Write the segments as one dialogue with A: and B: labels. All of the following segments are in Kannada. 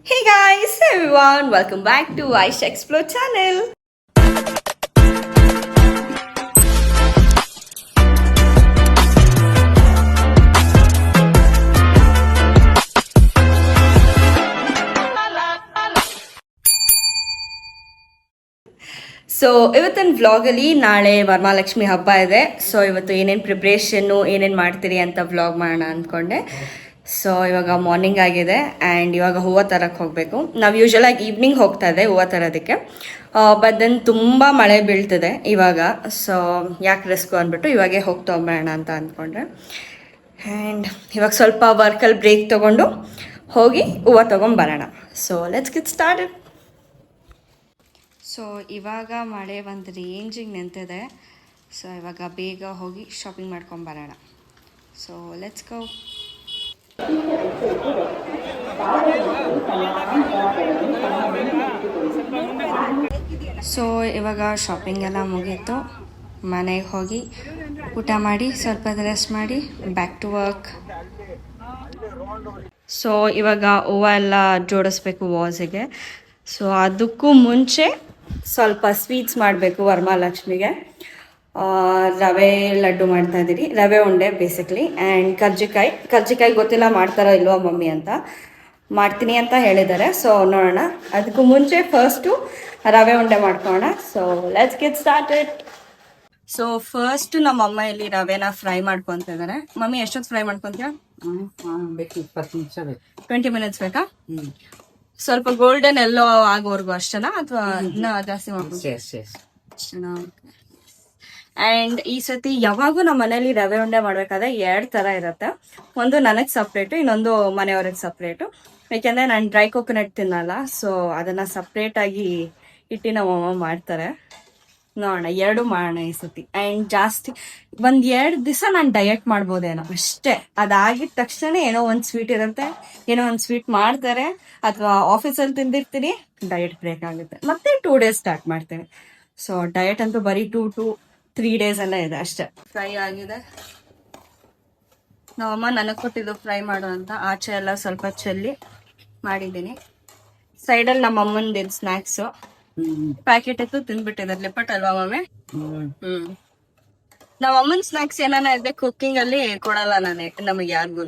A: Hey guys, everyone, welcome back to Aisha Explore channel. So ಇವತ್ತಿನ ವ್ಲಾಗಲ್ಲಿ ನಾಳೆ ವರಮಹಾಲಕ್ಷ್ಮಿ ಹಬ್ಬ ಇದೆ. ಸೊ ಇವತ್ತು ಏನೇನು ಪ್ರಿಪ್ರೇಷನ್ನು ಏನೇನು ಮಾಡ್ತೀರಿ ಅಂತ ವ್ಲಾಗ್ ಮಾಡೋಣ ಅಂದ್ಕೊಂಡೆ. ಸೊ ಇವಾಗ ಮಾರ್ನಿಂಗ್ ಆಗಿದೆ ಆ್ಯಂಡ್ ಇವಾಗ ಹೂವು ತರಕ್ಕೆ ಹೋಗಬೇಕು. ನಾವು ಯೂಶ್ವಲಾಗಿ ಈವ್ನಿಂಗ್ ಹೋಗ್ತಾ ಇದೆ ಹೂವು ತರೋದಕ್ಕೆ, ಬಟ್ ದೆನ್ ತುಂಬ ಮಳೆ ಬೀಳ್ತಿದೆ ಇವಾಗ. ಸೊ ಯಾಕೆ ರಿಸ್ಕು ಅಂದ್ಬಿಟ್ಟು ಇವಾಗೇ ಹೋಗ್ತಾ ಹೋಗ್ಬೇಡ ಅಂತ ಅಂದ್ಕೊಂಡ್ರೆ. ಆ್ಯಂಡ್ ಇವಾಗ ಸ್ವಲ್ಪ ವರ್ಕಲ್ಲಿ ಬ್ರೇಕ್ ತೊಗೊಂಡು ಹೋಗಿ ಹೂವು ತೊಗೊಂಬರೋಣ. So let's get started. So ಇವಾಗ ಮಳೆ ಒಂದು ರೇಂಜಿಗೆ ನಿಂತಿದೆ. ಸೊ ಇವಾಗ ಬೇಗ ಹೋಗಿ ಶಾಪಿಂಗ್ ಮಾಡ್ಕೊಂಬರೋಣ. So let's go. ಸೊ ಇವಾಗ ಶಾಪಿಂಗ್ ಎಲ್ಲ ಮುಗೀತು. ಮನೆಗೆ ಹೋಗಿ ಊಟ ಮಾಡಿ ಸ್ವಲ್ಪ ರೆಸ್ಟ್ ಮಾಡಿ ಬ್ಯಾಕ್ ಟು ವರ್ಕ್. ಸೊ ಇವಾಗ ಹೂವು ಎಲ್ಲ ಜೋಡಿಸ್ಬೇಕು ವಾಸಿಗೆ. ಸೊ ಅದಕ್ಕೂ ಮುಂಚೆ ಸ್ವಲ್ಪ ಸ್ವೀಟ್ಸ್ ಮಾಡಬೇಕು ವರಮಹಾಲಕ್ಷ್ಮಿಗೆ. ರವೆ ಲಡ್ಡು ಮಾಡ್ತಾಯಿದ್ದೀರಿ, ರವೆ ಉಂಡೆ ಬೇಸಿಕ್ಲಿ. ಆ್ಯಂಡ್ ಕರ್ಜಿಕಾಯಿ ಗೊತ್ತಿಲ್ಲ ಮಾಡ್ತಾರೋ ಇಲ್ವೋ ಮಮ್ಮಿ ಅಂತ. ಮಾಡ್ತೀನಿ ಅಂತ ಹೇಳಿದ್ದಾರೆ. ಸೊ ನೋಡೋಣ. ಅದಕ್ಕೂ ಮುಂಚೆ ಫಸ್ಟು ರವೆ ಉಂಡೆ ಮಾಡ್ಕೊಳ್ಳೋಣ. So let's get started. So first ನಮ್ಮ ಅಮ್ಮ ಇಲ್ಲಿ ರವೆನ ಫ್ರೈ ಮಾಡ್ಕೊತಿದ್ದಾರೆ. ಮಮ್ಮಿ ಎಷ್ಟೊತ್ತು ಫ್ರೈ ಮಾಡ್ಕೊತೀಯ? 20 ಮಿನಿಟ್ಸ್ ಬೇಕಾ? ಸ್ವಲ್ಪ ಗೋಲ್ಡನ್ ಎಲ್ಲೋ ಆಗೋವರೆಗೂ ಅಷ್ಟೇನಾ ಅಥವಾ ಇನ್ನೂ ಜಾಸ್ತಿ ಮಾಡ್ಕೊಂಡು? ಆ್ಯಂಡ್ ಈ ಸತಿ ಯಾವಾಗೂ ನಮ್ಮ ಮನೇಲಿ ರವೆ ಉಂಡೆ ಮಾಡಬೇಕಾದ್ರೆ 2 ಥರ ಇರುತ್ತೆ. ಒಂದು ನನಗೆ ಸಪ್ರೇಟು, ಇನ್ನೊಂದು ಮನೆಯವ್ರಿಗೆ ಸಪ್ರೇಟು. ಯಾಕೆಂದರೆ ನಾನು ಡ್ರೈ ಕೋಕೋನಟ್ ತಿನ್ನಲ್ಲ. ಸೊ ಅದನ್ನು ಸಪ್ರೇಟಾಗಿ ಇಟ್ಟು ನಮ್ಮಮ್ಮ ಮಾಡ್ತಾರೆ. ನೋಡೋಣ, 2 ಮಾಡೋಣ ಈ ಸತಿ. ಆ್ಯಂಡ್ ಜಾಸ್ತಿ 1-2 ದಿವಸ ನಾನು ಡಯಟ್ ಮಾಡ್ಬೋದೇನೋ ಅಷ್ಟೇ. ಅದಾಗಿದ ತಕ್ಷಣ ಏನೋ ಒಂದು ಸ್ವೀಟ್ ಇರುತ್ತೆ, ಏನೋ ಒಂದು ಸ್ವೀಟ್ ಮಾಡ್ತಾರೆ, ಅಥವಾ ಆಫೀಸಲ್ಲಿ ತಿಂದಿರ್ತೀನಿ, ಡಯಟ್ ಬ್ರೇಕ್ ಆಗುತ್ತೆ. ಮತ್ತೆ 2 ಡೇಸ್ ಸ್ಟಾರ್ಟ್ ಮಾಡ್ತೇನೆ. ಸೊ ಡಯಟ್ ಅಂತೂ ಬರೀ 2 to 3 ಡೇಸ್ ಎಲ್ಲ ಇದೆ ಅಷ್ಟೇ. ಫ್ರೈ ಆಗಿದೆ. ನಮ್ಮಮ್ಮ ನನಗೆ ಕೊಟ್ಟಿದ್ದು ಫ್ರೈ ಮಾಡು ಅಂತ. ಆಚೆ ಎಲ್ಲ ಸ್ವಲ್ಪ ಚೆಲ್ಲಿ ಮಾಡಿದ್ದೀನಿ. ಸೈಡಲ್ಲಿ ನಮ್ಮ ಅಮ್ಮಂದು ಸ್ನ್ಯಾಕ್ಸು ಪ್ಯಾಕೆಟ್ ಇತ್ತು, ತಿಂದ್ಬಿಟ್ಟಿದ್ದಾರೆ. ಲಿಪಟ್ ಅಲ್ವಾ ಮಮ್ಮಿ? ನಮ್ಮ ಅಮ್ಮನ ಸ್ನ್ಯಾಕ್ಸ್ ಏನಾನ ಇದೆ ಕುಕ್ಕಿಂಗ್ ಅಲ್ಲಿ ಕೊಡಲ್ಲ ನಾನೇ ನಮಗೆ ಯಾರಿಗೂ.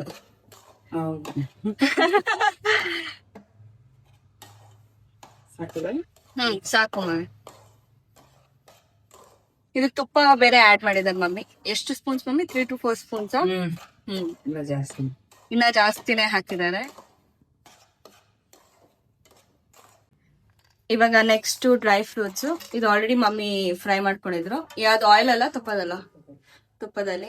A: ಸಾಕು ಮಮ್ಮಿ. ಇದು ತುಪ್ಪ ಬೇರೆ ಆಡ್ ಮಾಡಿದಾರೆ ಮಮ್ಮಿ. ಎಷ್ಟು ಸ್ಪೂನ್ಸ್ ಮಮ್ಮಿ? 3 to 4 spoons. ಇನ್ನ ಜಾಸ್ತಿನೇ ಹಾಕಿದ್ದಾರೆ. ಇವಾಗ ನೆಕ್ಸ್ಟ್ ಡ್ರೈ ಫ್ರೂಟ್ಸ್. ಇದು ಆಲ್ರೆಡಿ ಮಮ್ಮಿ ಫ್ರೈ ಮಾಡ್ಕೊಂಡಿದ್ರು. ಯಾವ್ದು ಆಯಿಲ್ ಅಲ್ಲ, ತುಪ್ಪದಲ್ಲ? ತುಪ್ಪದಲ್ಲಿ.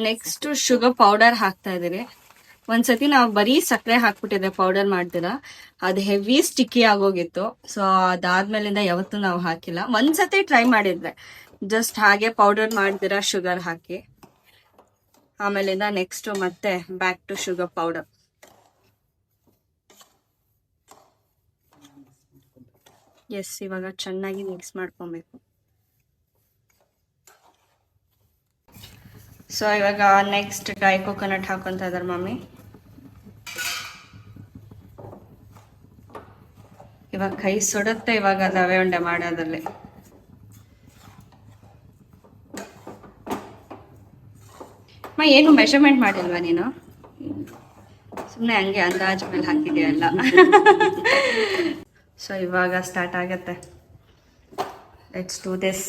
A: ನೆಕ್ಸ್ಟ್ ಶುಗರ್ ಪೌಡರ್ ಹಾಕ್ತಾ ಇದೀನಿ. ಒಂದ್ಸತಿ ನಾವು ಬರೀ ಸಕ್ಕರೆ ಹಾಕ್ಬಿಟ್ಟಿದ್ದೆ ಪೌಡರ್ ಮಾಡ್ತೀರಾ, ಅದು ಹೆವಿ ಸ್ಟಿಕ್ಕಿ ಆಗೋಗಿತ್ತು. ಸೊ ಅದಾದ್ಮೇಲಿಂದ ಯಾವತ್ತೂ ನಾವು ಹಾಕಿಲ್ಲ. ಒಂದ್ಸತಿ ಟ್ರೈ ಮಾಡಿದ್ರೆ ಜಸ್ಟ್ ಹಾಗೆ ಪೌಡರ್ ಮಾಡ್ತೀರಾ ಶುಗರ್ ಹಾಕಿ. ಆಮೇಲಿಂದ ನೆಕ್ಸ್ಟ್ ಮತ್ತೆ back to sugar powder. Yes, ಇವಾಗ ಚೆನ್ನಾಗಿ ಮಿಕ್ಸ್ ಮಾಡ್ಕೊಬೇಕು. ಸೊ ಇವಾಗ ನೆಕ್ಸ್ಟ್ ಡ್ರೈ ಕೋಕೋನಟ್ ಹಾಕೊಂತ ಇದಾರೆ ಮಮ್ಮಿ. ಇವಾಗ ಕೈ ಸುಡುತ್ತೆ ಇವಾಗ ರವೆ ಉಂಡೆ ಮಾಡೋದ್ರಲ್ಲಿ. ಏನು ಮೆಷರ್ಮೆಂಟ್ ಮಾಡಿಲ್ವಾ ನೀನು? ಸುಮ್ಮನೆ ಹಂಗೆ ಅಂದಾಜ್ ಮೇಲೆ ಹಾಕಿದೆಯಲ್ಲ. ಸೊ ಇವಾಗ ಸ್ಟಾರ್ಟ್ ಆಗತ್ತೆ. Let's do this.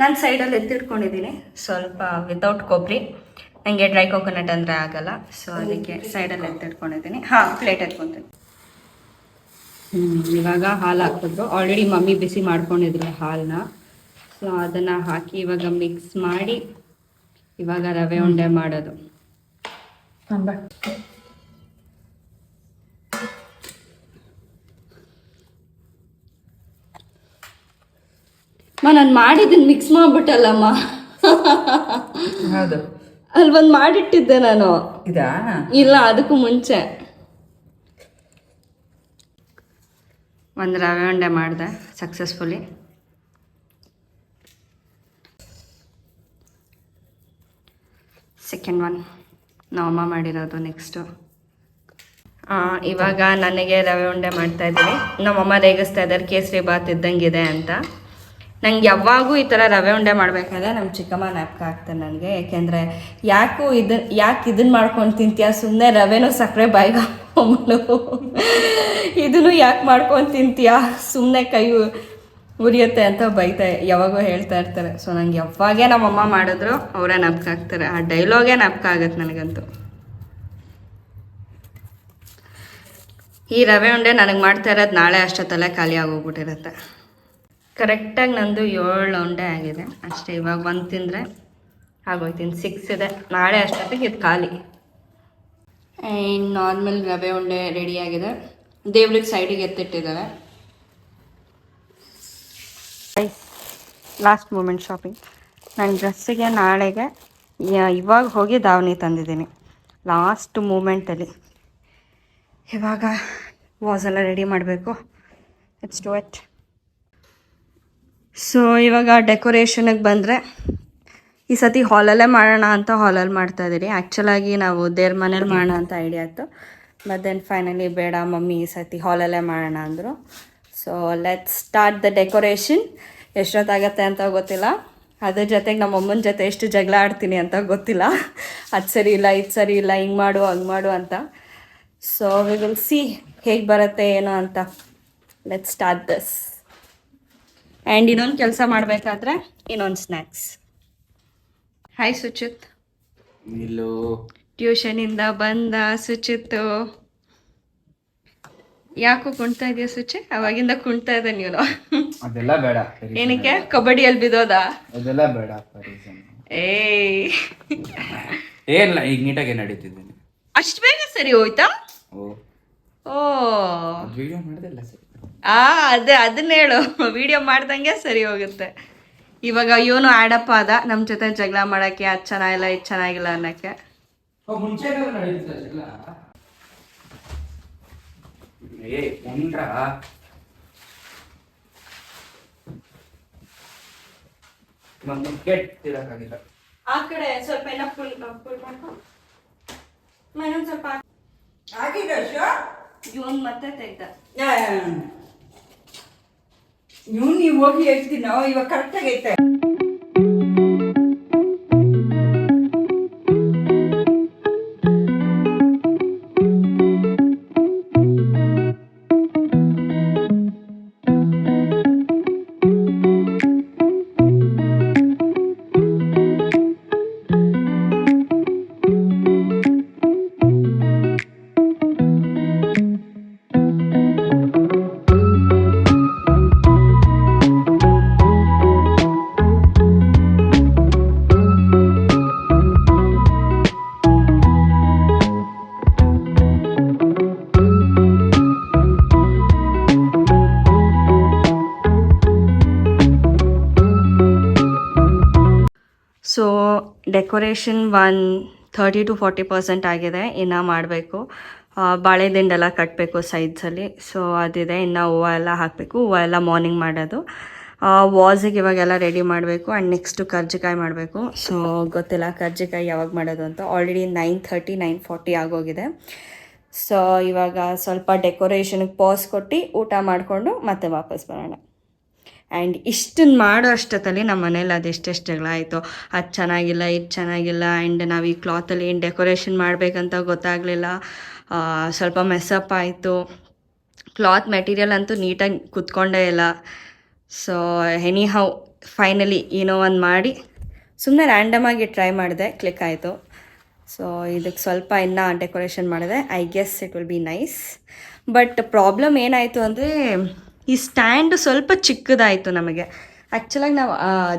A: ನಾನು ಸೈಡಲ್ಲಿ ಎತ್ತಿಟ್ಕೊಂಡಿದ್ದೀನಿ ಸ್ವಲ್ಪ ವಿತೌಟ್ ಕೊಬ್ಬರಿ. ನನಗೆ ಡ್ರೈ ಕೋಕೋನಟ್ ಅಂದರೆ ಆಗಲ್ಲ. ಸೊ ಅದಕ್ಕೆ ಸೈಡಲ್ಲಿ ಎತ್ತಿಟ್ಕೊಂಡಿದ್ದೀನಿ. ಪ್ಲೇಟ್ ಎತ್ಕೊತೀನಿ. ಇವಾಗ ಹಾಲು ಹಾಕಿದ್ರು. ಆಲ್ರೆಡಿ ಮಮ್ಮಿ ಬಿಸಿ ಮಾಡ್ಕೊಂಡಿದ್ರು ಹಾಲನ್ನ. ಸೊ ಅದನ್ನು ಹಾಕಿ ಇವಾಗ ಮಿಕ್ಸ್ ಮಾಡಿ ಇವಾಗ ರವೆ ಉಂಡೆ ಮಾಡೋದು. ನಾನು ಮಾಡಿದ್ದೀನಿ, ಮಿಕ್ಸ್ ಮಾಡ್ಬಿಟ್ಟಲ್ಲಮ್ಮ.
B: ಹೌದು,
A: ಅಲ್ಲಿ ಒಂದು ಮಾಡಿಟ್ಟಿದ್ದೆ ನಾನು. ಇಲ್ಲ, ಅದಕ್ಕೂ ಮುಂಚೆ ಒಂದು ರವೆ ಉಂಡೆ ಮಾಡಿದೆ ಸಕ್ಸಸ್ಫುಲಿ. ಸೆಕೆಂಡ್ ಒನ್ ನಮ್ಮಮ್ಮ ಮಾಡಿರೋದು. ನೆಕ್ಸ್ಟು ಇವಾಗ ನನಗೆ ರವೆ ಉಂಡೆ ಮಾಡ್ತಾಯಿದ್ದೀನಿ. ನಮ್ಮಮ್ಮ ರೇಗಿಸ್ತಾ ಇದ್ದಾರೆ ಕೇಸರಿ ಬಾತ್ ಇದ್ದಂಗಿದೆ ಅಂತ. ನಂಗೆ ಯಾವಾಗೂ ಈ ಥರ ರವೆ ಉಂಡೆ ಮಾಡಬೇಕಾದ್ರೆ ನಮ್ಮ ಚಿಕ್ಕಮ್ಮ ಜ್ಞಾಪಕ ಆಗ್ತಾರೆ ನನಗೆ. ಯಾಕೆಂದರೆ ಯಾಕೆ ಇದನ್ನು ಮಾಡ್ಕೊಂಡು ತಿಂತೀಯ, ಸುಮ್ಮನೆ ರವೆನೂ ಸಕ್ಕರೆ ಬಾಯಿಗೆ ಹಾಕೊಂಬಳು, ಇದನ್ನು ಯಾಕೆ ಮಾಡ್ಕೊಂಡು ತಿಂತೀಯ, ಸುಮ್ಮನೆ ಕೈ ಉರಿಯುತ್ತೆ ಅಂತ ಯಾವಾಗೂ ಹೇಳ್ತಾ ಇರ್ತಾರೆ. ಸೊ ನಂಗೆ ಯಾವಾಗೇ ನಮ್ಮಮ್ಮ ಮಾಡಿದ್ರು ಅವರೇ ಜ್ಞಾಪಕ ಆಗ್ತಾರೆ. ಆ ಡೈಲಾಗೇ ಜ್ಞಾಪಕ ಆಗುತ್ತೆ ನನಗಂತೂ. ಈ ರವೆ ಉಂಡೆ ನನಗೆ ಮಾಡ್ತಾ ಇರೋದು ನಾಳೆ ಅಷ್ಟೊತ್ತಲ್ಲೇ ಖಾಲಿ ಆಗೋಗ್ಬಿಟ್ಟಿರುತ್ತೆ. ಕರೆಕ್ಟಾಗಿ ನಂದು 7 ಉಂಡೆ ಆಗಿದೆ ಅಷ್ಟೇ. ಇವಾಗ 1 ತಿಂದರೆ ಆಗೋಯ್ತೀನಿ. 6 ಇದೆ. ನಾಳೆ ಅಷ್ಟೊತ್ತಿಗೆ ಇದು ಖಾಲಿ. ಆ್ಯಂಡ್ ನಾರ್ಮಲ್ ರವೆ ಉಂಡೆ ರೆಡಿಯಾಗಿದೆ. ದೇವ್ರಿಗೆ ಸೈಡಿಗೆ ಎತ್ತಿಟ್ಟಿದ್ದಾವೆ. Last moment shopping. ನನ್ನ ಡ್ರೆಸ್ಸಿಗೆ ನಾಳೆಗೆ ಇವಾಗ ಹೋಗಿ ದಾವಣಿ ತಂದಿದ್ದೀನಿ ಲಾಸ್ಟ್ ಮೂಮೆಂಟಲ್ಲಿ. ಇವಾಗ ವಾಸೆಲ್ಲ ರೆಡಿ ಮಾಡಬೇಕು. It's to it. ಸೊ ಇವಾಗ ಡೆಕೋರೇಷನಿಗೆ ಬಂದರೆ ಈ ಸತಿ ಹಾಲಲ್ಲೇ ಮಾಡೋಣ ಅಂತ ಹಾಲಲ್ಲಿ ಮಾಡ್ತಾಯಿದ್ದೀರಿ. ಆ್ಯಕ್ಚುಲಾಗಿ ನಾವು ದೇವ್ರ ಮನೇಲಿ ಮಾಡೋಣ ಅಂತ ಐಡಿಯಾ ಇತ್ತು. ಬಟ್ ದೆನ್ ಫೈನಲಿ ಬೇಡ ಮಮ್ಮಿ ಈ ಸತಿ ಹಾಲಲ್ಲೇ ಮಾಡೋಣ ಅಂದರು. So let's start the decoration. ಎಷ್ಟೊತ್ತಾಗತ್ತೆ ಅಂತ ಗೊತ್ತಿಲ್ಲ. ಅದ್ರ ಜೊತೆಗೆ ನಮ್ಮ ಅಮ್ಮನ ಜೊತೆ ಎಷ್ಟು ಜಗಳ ಆಡ್ತೀನಿ ಅಂತ ಗೊತ್ತಿಲ್ಲ. ಅದು ಸರಿ ಇಲ್ಲ, ಇದು ಸರಿ ಇಲ್ಲ, ಹಿಂಗೆ ಮಾಡು ಹಂಗೆ ಮಾಡು ಅಂತ. ಸೊ ವಿ ವಿಲ್ ಸಿ ಹೇಗೆ ಬರುತ್ತೆ ಏನೋ ಅಂತ. Let's start this. ಆ್ಯಂಡ್ ಇನ್ನೊಂದು ಕೆಲಸ ಮಾಡಬೇಕಾದ್ರೆ ಇನ್ನೊಂದು ಸ್ನ್ಯಾಕ್ಸ್. ಹಾಯ್ ಸುಚಿತ್.
B: ಇಲ್ಲೋ
A: ಟ್ಯೂಷನಿಂದ ಬಂದ ಸುಚಿತ್ತು. ಯಾಕೋ ಕುಣ್ತಾ ಇದೆಯಾ ಸುಚಿ? ಅವಾಗಿಂದ ಕುಣ್ತಾ ಇದ್ದೆ ನೀನು.
B: ಅದೆಲ್ಲ ಬೇಡ.
A: ಏನಕ್ಕೆ? ಕಬಡ್ಡಿಯಲ್ಲಿ ಬಿದ್ದೋದಾ?
B: ಅದೆಲ್ಲ ಬೇಡ. ಏನಿಲ್ಲ, ಈಗ ನೀಟಾಗಿ ನಡೀತಿದ್ದೀನಿ.
A: ಅಷ್ಟು ಬೇಗ ಸರಿ ಹೋಯ್ತಾ? ಓ
B: ವಿಡಿಯೋ ಮಾಡಿದೆಲ್ಲ ಸರಿ.
A: ಅದನ್ನ ಹೇಳು. ವಿಡಿಯೋ ಮಾಡ್ದಂಗೆ ಸರಿ ಹೋಗುತ್ತೆ. ಇವಾಗ ಇವನು ಆಡಪ್ಪ ಆದ ನಮ್ಮ ಜೊತೆ ಜಗಳ ಮಾಡೋಕ್ಕೆ. ಅದು ಚೆನ್ನಾಗಿಲ್ಲ ಇದು ಚೆನ್ನಾಗಿಲ್ಲ ಅನ್ನೋಕ್ಕೆ.
B: ಮುಂಚೆ ಕೆಟ್ಟಿರಕ್ಕಾಗಿಲ್ಲ.
A: ಆ ಕಡೆ ಸ್ವಲ್ಪ ಎಲ್ಲ ಫುಲ್ ಮಾಡ್ಕೊ. ಇನ್ನೊಂದು ಸ್ವಲ್ಪ ಇವನ್ ಮತ್ತೆ ತೆಗ್ದ.
C: ನೀವು ಹೋಗಿ ಹೇಳ್ತೀನಿ. ಇವಾಗ ಕರೆಕ್ಟ್ ಆಗೈತೆ.
A: ಸೊ ಡೆಕೋರೇಷನ್ 30 to 40% ಆಗಿದೆ. ಇನ್ನು ಮಾಡಬೇಕು. ಬಾಳೆ ದಿಂಡೆಲ್ಲ ಕಟ್ಟಬೇಕು ಸೈಡ್ಸಲ್ಲಿ. ಸೊ ಅದಿದೆ. ಇನ್ನು ಹೂವು ಎಲ್ಲ ಹಾಕಬೇಕು. ಹೂವು ಎಲ್ಲ ಮಾರ್ನಿಂಗ್ ಮಾಡೋದು. ವಾಸಿಗೆ ಇವಾಗೆಲ್ಲ ರೆಡಿ ಮಾಡಬೇಕು. ಆ್ಯಂಡ್ ನೆಕ್ಸ್ಟು ಕರ್ಜಿಕಾಯಿ ಮಾಡಬೇಕು. ಸೊ ಗೊತ್ತಿಲ್ಲ ಕರ್ಜಿಕಾಯಿ ಯಾವಾಗ ಮಾಡೋದು ಅಂತ. ಆಲ್ರೆಡಿ 9:30 9:40 ಆಗೋಗಿದೆ. ಸೊ ಇವಾಗ ಸ್ವಲ್ಪ ಡೆಕೋರೇಷನ್ಗೆ ಪಾಸ್ ಕೊಟ್ಟು ಊಟ ಮಾಡಿಕೊಂಡು ಮತ್ತೆ ವಾಪಸ್ ಬರೋಣ. ಆ್ಯಂಡ್ ಇಷ್ಟನ್ನು ಮಾಡೋ ಅಷ್ಟೊತ್ತಲ್ಲಿ ನಮ್ಮ ಮನೇಲಿ ಅದೆಷ್ಟೆಷ್ಟು ಜಗಳ ಆಯಿತು. ಅದು ಚೆನ್ನಾಗಿಲ್ಲ ಇದು ಚೆನ್ನಾಗಿಲ್ಲ. ಆ್ಯಂಡ್ ನಾವು ಈ ಕ್ಲಾತಲ್ಲಿ ಏನು ಡೆಕೋರೇಷನ್ ಮಾಡಬೇಕಂತ ಗೊತ್ತಾಗಲಿಲ್ಲ. ಸ್ವಲ್ಪ ಮೆಸ್ಸಪ್ ಆಯಿತು. ಕ್ಲಾತ್ ಮೆಟೀರಿಯಲ್ ಅಂತೂ ನೀಟಾಗಿ ಕುತ್ಕೊಂಡೇ ಇಲ್ಲ. ಸೊ ಎನಿ ಹೌ ಫೈನಲಿ ಏನೋ ಒಂದು ಮಾಡಿ ಸುಮ್ಮನೆ ರ್ಯಾಂಡಮಾಗಿ ಟ್ರೈ ಮಾಡಿದೆ. ಕ್ಲಿಕ್ ಆಯಿತು. ಸೊ ಇದಕ್ಕೆ ಸ್ವಲ್ಪ ಇನ್ನೂ ಡೆಕೋರೇಷನ್ ಮಾಡಿದೆ. I guess it will be nice. But problem ಏನಾಯಿತು ಅಂದರೆ ಈ ಸ್ಟ್ಯಾಂಡು ಸ್ವಲ್ಪ ಚಿಕ್ಕದಾಯಿತು ನಮಗೆ. ಆ್ಯಕ್ಚುಲಾಗಿ ನಾವು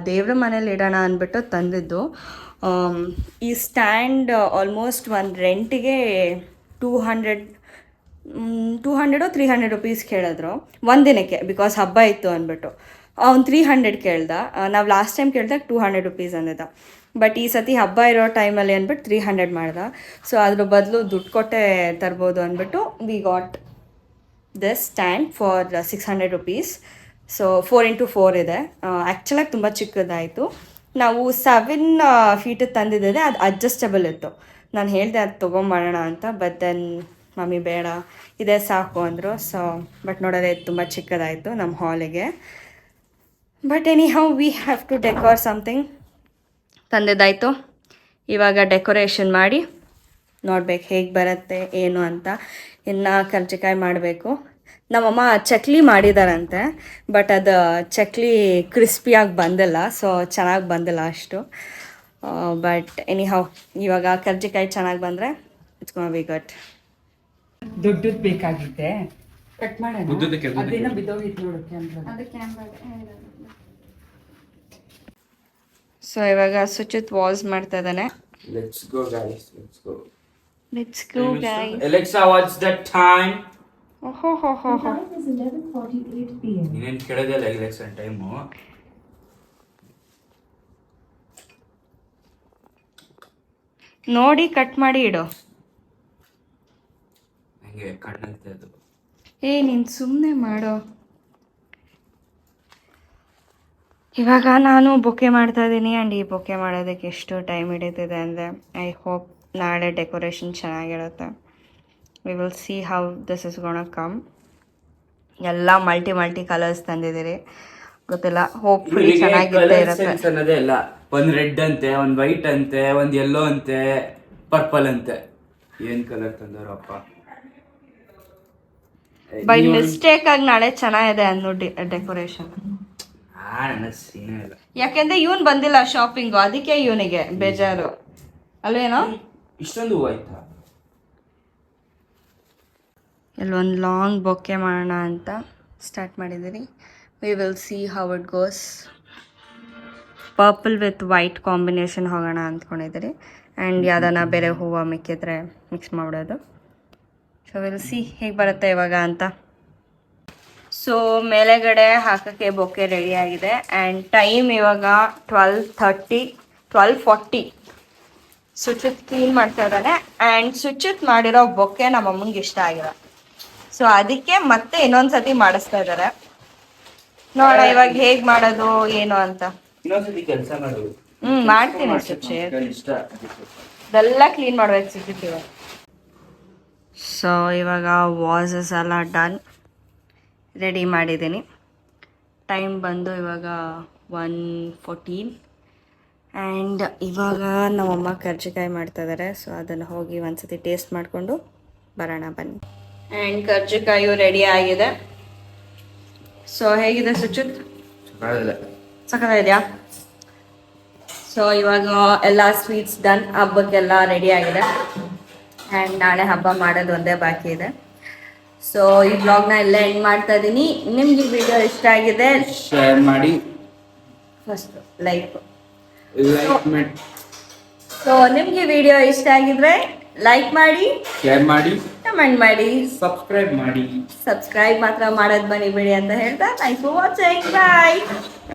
A: ದೇವ್ರ ಮನೇಲಿ ಇಡೋಣ ಅಂದ್ಬಿಟ್ಟು ತಂದಿದ್ದು. ಈ ಸ್ಟ್ಯಾಂಡ್ ಆಲ್ಮೋಸ್ಟ್ ಒಂದು ರೆಂಟಿಗೆ 200 or 300 ರುಪೀಸ್ ಕೇಳಿದ್ರು ಒಂದಿನಕ್ಕೆ. ಬಿಕಾಸ್ ಹಬ್ಬ ಇತ್ತು ಅಂದ್ಬಿಟ್ಟು ಅವ್ನು 300 ಕೇಳ್ದ. ನಾವು ಲಾಸ್ಟ್ ಟೈಮ್ ಕೇಳಿದಾಗ 200 ರುಪೀಸ್ ಅಂದಿದ್ದ. ಬಟ್ ಈ ಸತಿ ಹಬ್ಬ ಇರೋ ಟೈಮಲ್ಲಿ ಅಂದ್ಬಿಟ್ಟು 300 ಮಾಡ್ದೆ. ಸೊ ಅದ್ರ ಬದಲು ದುಡ್ಡು ಕೊಟ್ಟೆ ತರ್ಬೋದು ಅಂದ್ಬಿಟ್ಟು we got this stand for 600 rupees. So 4x4 ಇದೆ. ಆ್ಯಕ್ಚುಲಾಗಿ ತುಂಬ ಚಿಕ್ಕದಾಯಿತು. ನಾವು 7 ಫೀಟ್ ತಂದಿದ್ದೆ, ಅದು ಅಡ್ಜಸ್ಟಬಲ್ ಇತ್ತು. ನಾನು ಹೇಳಿದೆ ಅದು ತೊಗೊಂಬರೋಣ ಅಂತ, ಬಟ್ ದೆನ್ ಮಮ್ಮಿ ಬೇಡ ಇದೇ ಸಾಕು ಅಂದರು. ಸೊ ಬಟ್ ನೋಡೋದೇ ತುಂಬ ಚಿಕ್ಕದಾಯಿತು ನಮ್ಮ ಹಾಲಿಗೆ. But any how we have to decor something. ತಂದಿದ್ದಾಯಿತು, ಇವಾಗ ಡೆಕೋರೇಷನ್ ಮಾಡಿ ನೋಡ್ಬೇಕು ಹೇಗೆ ಬರುತ್ತೆ ಏನು ಅಂತ. ಇನ್ನು ಕರ್ಜಿಕಾಯಿ ಮಾಡಬೇಕು. ನಮ್ಮಮ್ಮ ಚಕ್ಲಿ ಮಾಡಿದಾರಂತೆ, ಬಟ್ ಅದು ಚಕ್ಲಿ ಕ್ರಿಸ್ಪಿಯಾಗಿ ಬಂದಿಲ್ಲ, ಸೊ ಚೆನ್ನಾಗಿ ಬಂದಿಲ್ಲ ಅಷ್ಟು. ಬಟ್ ಎನಿ ಹೌ ಇವಾಗ ಕರ್ಜಿಕಾಯಿ ಚೆನ್ನಾಗಿ ಬಂದರೆ ಇಟ್ಸ್ ಗೋನಾ ಬಿ ಗುಡ್.
C: ದೊಡ್ಡದು ಬೇಕಾಗಿತ್ತೆ, ಕಟ್ ಮಾಡೋಣ.
B: ಉದ್ದದಕ್ಕೆ
C: ಅದೇನೋ ಬಿದ್ದೋಗಿತ್ತು ನೋಡು ಕ್ಯಾಮ್ರಾ.
A: ಸೊ ಇವಾಗ ಸುಚಿತ್ ವಾಸ್ ಮಾಡ್ತಾ ಇದ್ದಾನೆ.
B: Let's go guys, let's go.
A: Let's go guys.
B: Alexa, what's the time?
A: ಓಹೋ ಹೋ ಹೋ ಹೋ.
B: ನೀನೇನು ಕೇಳೋದೇ ಇಲ್ಲ ಎಲೆಕ್ಷನ್ ಟೈಮು.
A: ನೋಡಿ ಕಟ್ ಮಾಡಿ ಇಡು.
B: ಹಂಗೆ ಕಣ್ಣಂತೆ ಅದು.
A: ನೀನು ಸುಮ್ಮನೆ ಮಾಡೋ. ಇವಾಗ ನಾನು ಬೊಕ್ಕೆ ಮಾಡ್ತಾ ಇದ್ದೀನಿ. ಆ್ಯಂಡ್ ಈ ಬೊಕ್ಕೆ ಮಾಡೋದಕ್ಕೆ ಎಷ್ಟು ಟೈಮ್ ಹಿಡಿತಿದೆ ಅಂದರೆ ಐ ಹೋಪ್ ನಾಳೆ ಡೆಕೋರೇಷನ್ ಚೆನ್ನಾಗಿರುತ್ತೆ. We will see how this is gonna come. ಎಲ್ಲ ಮಲ್ಟಿ ಕಲರ್ಸ್ ತಂದಿದ್ದೀರಿ, ಗೊತ್ತಿಲ್ಲ, ಹೋಪ್ಫುಲಿ ಚೆನ್ನಾಗಿರುತ್ತೆ ಇರುತ್ತೆ.
B: ಅನ್ನೋದೇ ಇಲ್ಲ, ಒಂದು ರೆಡ್ ಅಂತೆ, ಒಂದು ವೈಟ್ ಅಂತೆ, ಒಂದು ಯೆಲ್ಲೋ ಅಂತೆ, ಪರ್ಪಲ್ ಅಂತೆ. ಏನ್ ಕಲರ್ ತಂದವ್ರಪ್ಪ.
A: ಬೈ ಮಿಸ್ಟೇಕ್ ಆಗಿ ನಾಳೆ ಚೆನ್ನಾಗಿದೆ ಅನ್ನೋ ಡೆಕೋರೇಷನ್.
B: ನನ್ನ ಸೀನೇ ಇಲ್ಲ.
A: ಯಾಕೆಂದ್ರೆ ಇವನ್ ಬಂದಿಲ್ಲ ಶಾಪಿಂಗು, ಅದಕ್ಕೆ ಇವನಿಗೆ ಬೇಜಾರು ಅಲ್ವೇನೋ.
B: ಇಷ್ಟೊಂದು ಹೂವು ಆಯ್ತಾ?
A: ಇಲ್ಲೊಂದು ಲಾಂಗ್ ಬೊಕ್ಕೆ ಮಾಡೋಣ ಅಂತ ಸ್ಟಾರ್ಟ್ ಮಾಡಿದ್ದೀರಿ. V will see how it goes. Purple with white combination ಹೋಗೋಣ ಅಂದ್ಕೊಂಡಿದ್ದೀರಿ. ಆ್ಯಂಡ್ ಯಾವ್ದಾನ ಬೇರೆ ಹೂವು ಮಿಕ್ಕಿದ್ರೆ ಮಿಕ್ಸ್ ಮಾಡೋದು. ಸೊ ವಿಲ್ ಸಿ ಹೇಗೆ ಬರುತ್ತೆ ಇವಾಗ ಅಂತ. ಸೊ ಮೇಲೆಗಡೆ ಹಾಕೋಕ್ಕೆ ಬೊಕ್ಕೆ ರೆಡಿಯಾಗಿದೆ. ಆ್ಯಂಡ್ ಟೈಮ್ ಇವಾಗ 12:40. ಸುಚಿತ್ ಕ್ಲೀನ್ ಮಾಡ್ತಾ ಇದ್ದಾನೆ. ಆ್ಯಂಡ್ ಸುಚಿತ್ ಮಾಡಿರೋ ಬೊಕ್ಕೆ ನಮ್ಮ ಅಮ್ಮಂಗೆ ಇಷ್ಟ ಆಗಿಲ್ಲ, ಸೊ ಅದಕ್ಕೆ ಮತ್ತೆ ಇನ್ನೊಂದ್ಸತಿ ಮಾಡಿಸ್ತಾ ಇದ್ದಾರೆ. ನೋಡ ಇವಾಗ ಹೇಗೆ ಮಾಡೋದು ಏನು ಅಂತ.
B: ಇನ್ನೊಂದ್ಸತಿ ಕೆಲಸ ಮಾಡೋದು.
A: ಮಾಡ್ತೀನಿ ಸುಚಿತ್.
B: ಇಷ್ಟ
A: ಇದೆಲ್ಲ ಕ್ಲೀನ್ ಮಾಡ್ಬೇಕು ಸುಚಿತ್ ಇವಾಗ. ಸೊ ಇವಾಗ ವಾಸಸ್ ಎಲ್ಲ ಡನ್, ರೆಡಿ ಮಾಡಿದ್ದೀನಿ. ಟೈಮ್ ಬಂದು ಇವಾಗ 1:14. ಆ್ಯಂಡ್ ಇವಾಗ ನಮ್ಮಮ್ಮ ಕರ್ಜಿಕಾಯಿ ಮಾಡ್ತಾಯಿದ್ದಾರೆ. ಸೊ ಅದನ್ನು ಹೋಗಿ ಒಂದ್ಸತಿ ಟೇಸ್ಟ್ ಮಾಡಿಕೊಂಡು ಬರೋಣ ಬನ್ನಿ. ಆ್ಯಂಡ್ ಕರ್ಜಿಕಾಯು ರೆಡಿ ಆಗಿದೆ. ಸೊ ಹೇಗಿದೆ ಸುಚಿತ್? ಸಖತ್ತಾಗಿದೆಯಾ? ಸೊ ಇವಾಗ ಎಲ್ಲ ಸ್ವೀಟ್ಸ್ ಡನ್, ಹಬ್ಬಕ್ಕೆಲ್ಲ ರೆಡಿ ಆಗಿದೆ. ಆ್ಯಂಡ್ ನಾಳೆ ಹಬ್ಬ ಮಾಡೋದು ಒಂದೇ ಬಾಕಿ ಇದೆ. ಸೊ ಈ ಬ್ಲಾಗ್ನ ಎಲ್ಲ ಎಂಡ್ ಮಾಡ್ತಾ ಇದ್ದೀನಿ. ನಿಮ್ಗೆ ಈ ವಿಡಿಯೋ ಇಷ್ಟ ಆಗಿದೆ
B: ಶೇರ್ ಮಾಡಿ,
A: ಫಸ್ಟ್ ಲೈಕ್
B: ಮಾಡಿ.
A: ಸೊ ನಿಮ್ಗೆ ವಿಡಿಯೋ ಇಷ್ಟ ಆಗಿದ್ರೆ ಲೈಕ್ ಮಾಡಿ,
B: ಶೇರ್ ಮಾಡಿ,
A: ಕಮೆಂಟ್ ಮಾಡಿ,
B: ಸಬ್ಸ್ಕ್ರೈಬ್ ಮಾಡಿ.
A: ಸಬ್ಸ್ಕ್ರೈಬ್ ಮಾತ್ರ ಮಾಡೋದು ಮರಿಬೇಡಿ ಅಂತ ಹೇಳ್ತಾ ಥ್ಯಾಂಕ್ಸ್ ಫಾರ್ ವಾಚಿಂಗ್. ಬಾಯ್.